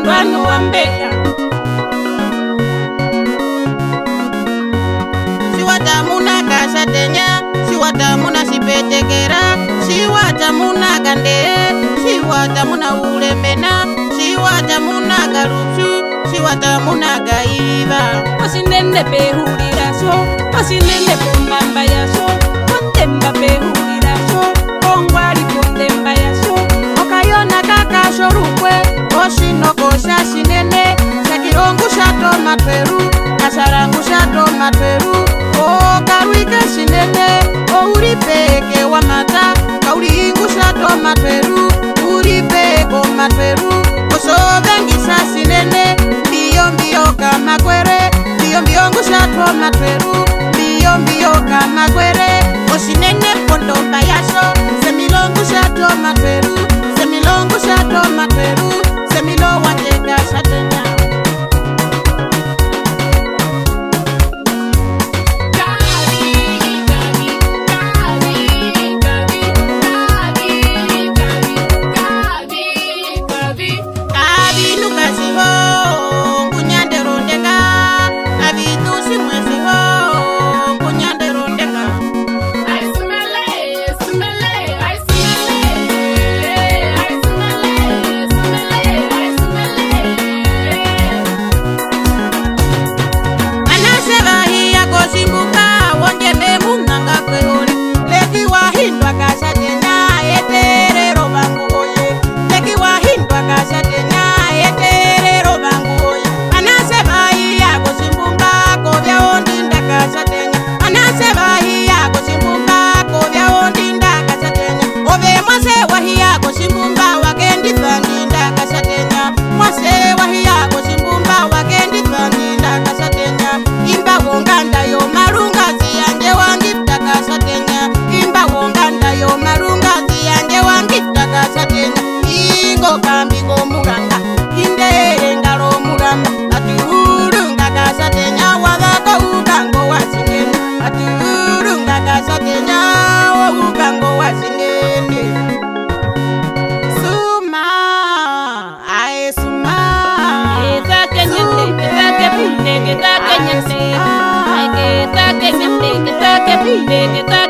wanu wambea Siwata muna kasatenya Siwata muna sipetekera Siwata muna gande Siwata muna ulemena Siwata muna garusu Siwata muna gaiva Osinende behurira so Osinende kumbamba ya so Kontemba behurira so Kongwari kontemba ya so Okayona kaka shorukwe Oshinoko shasinene Sakirongu shato Omatueru Kasarangu shato Omatueru Okaruike sinene Ouripeke wa mata Kauringu shato Omatueru Uripeke Omatueru Osobengisa sinene Mbio mbio kama kwere Mbio mbio ngushato Omatueru Mbio mbio kama kwere Osinene kondomba yaso Semilongu shato Omatueru Semilongu shato Omatueru Semilo wateka shatenya Get